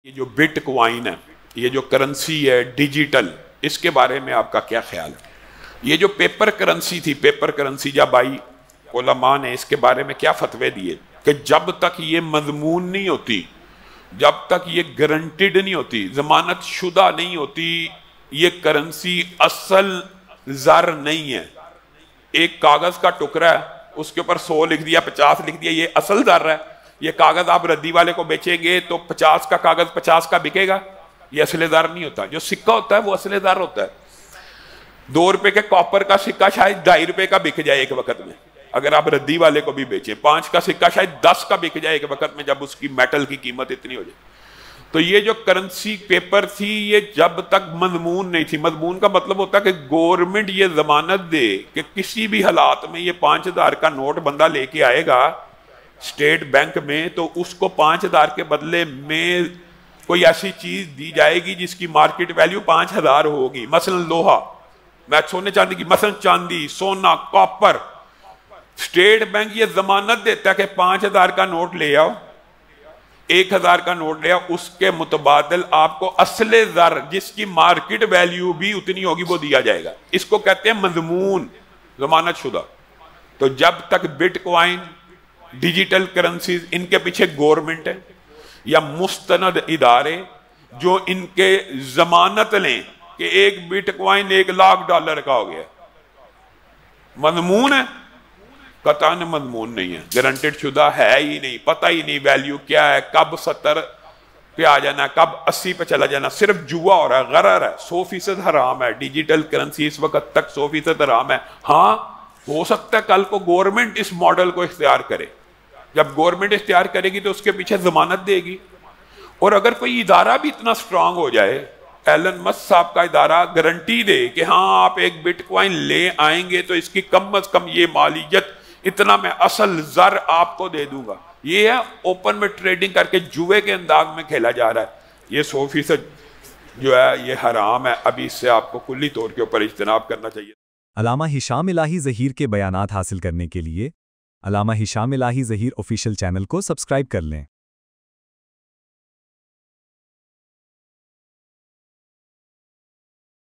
یہ جو but coin ہے، یہ جو کرنسی ہے ڈیجیٹل، اس کے بارے میں آپ کا کیا خیال ہے؟ یہ جو پیپر کرنسی تھی، پیپر کرنسی جب آئی، علماء نے اس کے بارے میں کیا فتوے دیے کہ جب تک یہ مضمون نہیں ہوتی، جب تک یہ گارنٹیڈ نہیں ہوتی، ضمانت شدہ نہیں ہوتی، یہ کرنسی اصل زر نہیں ہے۔ ایک کاغذ کا ٹکڑا ہے، اس کے اوپر 100 لکھ دیا، 50 لکھ دیا، یہ اصل زر ہے۔ یہ کاغذ آپ ردی والے کو بیچیں گے تو 50 کا کاغذ 50 کا بکے گا، یہ اصل زر نہیں ہوتا۔ جو سکہ ہوتا ہے وہ اصل زر ہوتا ہے۔ 2 روپے کے کاپر کا سکہ شاید 2.5 روپے کا بک جائے ایک وقت میں، اگر آپ ردی والے کو بھی بیچیں۔ 5 کا سکہ شاید 10 کا بک جائے ایک وقت میں، جب اس کی میٹل کی قیمت اتنی ہو جائے۔ تو یہ جو کرنسی پیپر تھی، یہ جب تک مضمون نہیں تھی، مضمون کا مطلب ہوتا ہے کہ گورنمنٹ یہ ضمانت دے کہ کسی بھی حالات میں یہ 5000 کا نوٹ بندہ لے کے آئے گا اسٹیٹ بینک میں، تو اس کو 5000 کے بدلے میں کوئی ایسی چیز دی جائے گی جس کی مارکیٹ ویلیو 5000 ہوگی، مثلا لوہا، میں سونے چاندی کی، مثلا چاندی، سونا، کاپر۔ اسٹیٹ بینک یہ ضمانت دیتا ہے کہ 5000 کا نوٹ لے آؤ، 1000 کا نوٹ لے آؤ، اس کے متبادل آپ کو اصل زر جس کی مارکیٹ ویلیو بھی اتنی ہوگی وہ دیا جائے گا۔ اس کو کہتے ہیں مضمون، ضمانت شدہ۔ تو جب تک بٹ کوائن، ڈیجیٹل کرنسیز، ان کے پیچھے گورنمنٹ ہے یا مستند ادارے جو ان کے ضمانت لیں کہ ایک بٹ کوائن $1,00,000 کا ہو گیا، مضمون ہے؟ قطعاً مضمون نہیں ہے، گارنٹیڈ شدہ ہے ہی نہیں، پتہ ہی نہیں ویلیو کیا ہے، کب 70 پہ آ جانا ہے، کب 80 پہ چلا جانا، صرف جوا ہو رہا ہے، غرر ہے۔ 100% حرام ہے ڈیجیٹل کرنسی، اس وقت تک 100% حرام ہے۔ ہاں ہو سکتا ہے کل کو گورنمنٹ اس ماڈل کو اختیار کرے، جب گورنمنٹ اختیار کرے گی تو اس کے پیچھے ضمانت دے گی۔ اور اگر کوئی ادارہ بھی اتنا سٹرانگ ہو جائے، ایلن مسک صاحب کا ادارہ گارنٹی دے کہ ہاں آپ ایک بٹ کوائن لے آئیں گے تو اس کی کم از کم یہ مالیت اتنا میں اصل زر آپ کو دے دوں گا، یہ ہے اوپن میں ٹریڈنگ کر کے جوے کے انداز میں کھیلا جا رہا ہے۔ یہ 100% جو ہے یہ حرام ہے، ابھی اس سے آپ کو کلی طور کے اوپر اجتناب کرنا چاہیے۔ علامہ ہشام الہی ظہیر کے بیانات حاصل کرنے کے لیے علامہ ہشام الہی ظہیر آفیشیل چینل کو سبسکرائب کر لیں۔